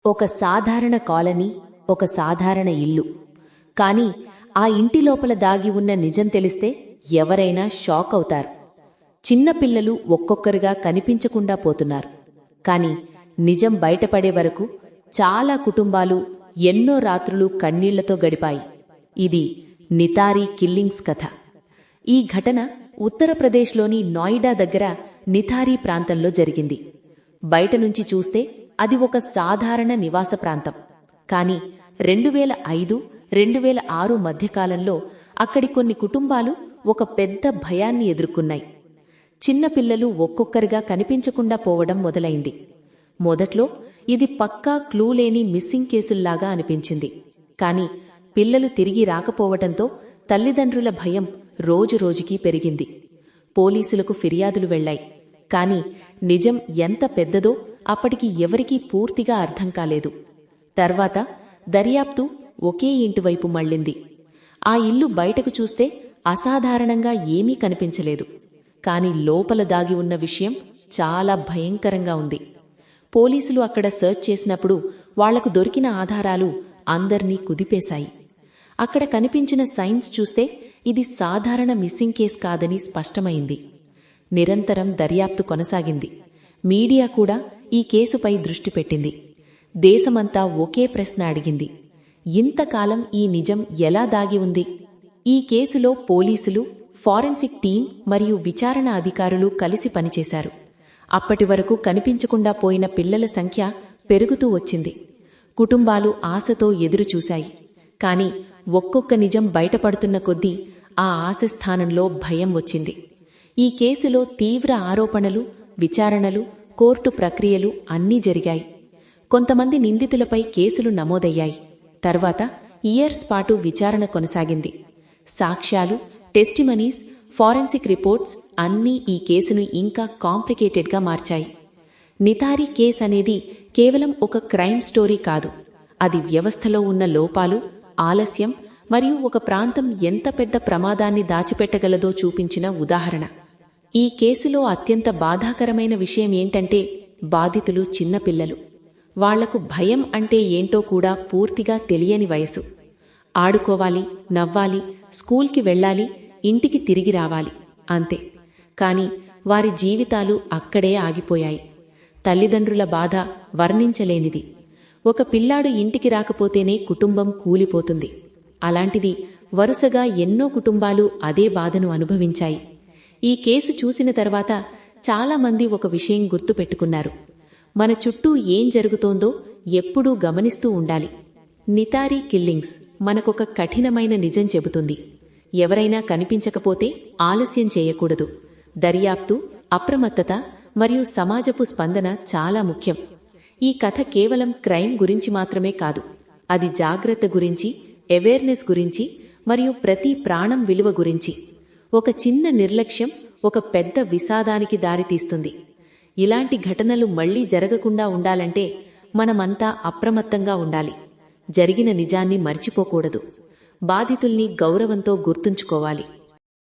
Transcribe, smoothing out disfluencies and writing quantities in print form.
ఒక సాధారణ కాలనీ, ఒక సాధారణ ఇల్లు. కాని ఆ ఇంటి లోపల దాగి ఉన్న నిజం తెలిస్తే ఎవరైనా షాక్ అవుతారు. చిన్నపిల్లలు ఒక్కొక్కరుగా కనిపించకుండా పోతున్నారు. కాని నిజం బయటపడే వరకు చాలా కుటుంబాలు ఎన్నో రాత్రులు కన్నీళ్లతో గడిపాయి. ఇది నితారీ కిల్లింగ్స్ కథ. ఈ ఘటన ఉత్తరప్రదేశ్లోని నోయిడా దగ్గర నితారీ ప్రాంతంలో జరిగింది. బయటనుంచి చూస్తే అది ఒక సాధారణ నివాస ప్రాంతం. కాని 2005-2006 మధ్యకాలంలో అక్కడి కొన్ని కుటుంబాలు ఒక పెద్ద భయాన్ని ఎదుర్కొన్నాయి. చిన్నపిల్లలు ఒక్కొక్కరిగా కనిపించకుండా పోవడం మొదలైంది. మొదట్లో ఇది పక్కా క్లూ లేని మిస్సింగ్ కేసుల్లాగా అనిపించింది. కాని పిల్లలు తిరిగి రాకపోవటంతో తల్లిదండ్రుల భయం రోజురోజుకీ పెరిగింది. పోలీసులకు ఫిర్యాదులు వెళ్లాయి. కాని నిజం ఎంత పెద్దదో అప్పటికి ఎవరికీ పూర్తిగా అర్థం కాలేదు. తర్వాత దర్యాప్తు ఒకే ఇంటివైపు మళ్ళింది. ఆ ఇల్లు బయటకు చూస్తే అసాధారణంగా ఏమీ కనిపించలేదు. కాని లోపల దాగి ఉన్న విషయం చాలా భయంకరంగా ఉంది. పోలీసులు అక్కడ సర్చ్ చేసినప్పుడు వాళ్లకు దొరికిన ఆధారాలు అందర్నీ కుదిపేశాయి. అక్కడ కనిపించిన సైన్స్ చూస్తే ఇది సాధారణ మిస్సింగ్ కేస్ కాదని స్పష్టమైంది. నిరంతరం దర్యాప్తు కొనసాగింది. మీడియా కూడా ఈ కేసుపై దృష్టి పెట్టింది. దేశమంతా ఒకే ప్రశ్న అడిగింది: ఇంతకాలం ఈ నిజం ఎలా దాగి ఉంది? ఈ కేసులో పోలీసులు, ఫారెన్సిక్ టీం మరియు విచారణ అధికారులు కలిసి పనిచేశారు. అప్పటివరకు కనిపించకుండా పోయిన పిల్లల సంఖ్య పెరుగుతూ వచ్చింది. కుటుంబాలు ఆశతో ఎదురుచూశాయి. కాని ఒక్కొక్క నిజం బయటపడుతున్న కొద్దీ ఆ ఆశ స్థానంలో భయం వచ్చింది. ఈ కేసులో తీవ్ర ఆరోపణలు, విచారణలు, కోర్టు ప్రక్రియలు అన్నీ జరిగాయి. కొంతమంది నిందితులపై కేసులు నమోదయ్యాయి. తర్వాత ఇయర్స్ పాటు విచారణ కొనసాగింది. సాక్ష్యాలు, టెస్టిమనీస్, ఫారెన్సిక్ రిపోర్ట్స్ అన్నీ ఈ కేసును ఇంకా కాంప్లికేటెడ్గా మార్చాయి. నితారీ కేస్ అనేది కేవలం ఒక క్రైమ్ స్టోరీ కాదు. అది వ్యవస్థలో ఉన్న లోపాలు, ఆలస్యం మరియు ఒక ప్రాంతం ఎంత పెద్ద ప్రమాదాన్ని దాచిపెట్టగలదో చూపించిన ఉదాహరణ. ఈ కేసులో అత్యంత బాధాకరమైన విషయం ఏంటంటే బాధితులు చిన్నపిల్లలు. వాళ్లకు భయం అంటే ఏంటో కూడా పూర్తిగా తెలియని వయసు. ఆడుకోవాలి, నవ్వాలి, స్కూల్కి వెళ్లాలి, ఇంటికి తిరిగి రావాలి, అంతే. కాని వారి జీవితాలు అక్కడే ఆగిపోయాయి. తల్లిదండ్రుల బాధ వర్ణించలేనిది. ఒక పిల్లాడు ఇంటికి రాకపోతేనే కుటుంబం కూలిపోతుంది. అలాంటిది వరుసగా ఎన్నో కుటుంబాలు అదే బాధను అనుభవించాయి. ఈ కేసు చూసిన తర్వాత చాలామంది ఒక విషయం గుర్తుపెట్టుకున్నారు: మన చుట్టూ ఏం జరుగుతోందో ఎప్పుడూ గమనిస్తూ ఉండాలి. నితారీ కిల్లింగ్స్ మనకొక కఠినమైన నిజం చెబుతుంది: ఎవరైనా కనిపించకపోతే ఆలస్యం చేయకూడదు. దర్యాప్తు, అప్రమత్తత మరియు సమాజపు స్పందన చాలా ముఖ్యం. ఈ కథ కేవలం క్రైమ్ గురించి మాత్రమే కాదు. అది జాగ్రత్త గురించి, అవేర్నెస్ గురించి మరియు ప్రతి ప్రాణం విలువ గురించి. ఒక చిన్న నిర్లక్ష్యం ఒక పెద్ద విషాదానికి దారితీస్తుంది. ఇలాంటి ఘటనలు మళ్లీ జరగకుండా ఉండాలంటే మనమంతా అప్రమత్తంగా ఉండాలి. జరిగిన నిజాన్ని మర్చిపోకూడదు. బాధితుల్ని గౌరవంతో గుర్తుంచుకోవాలి.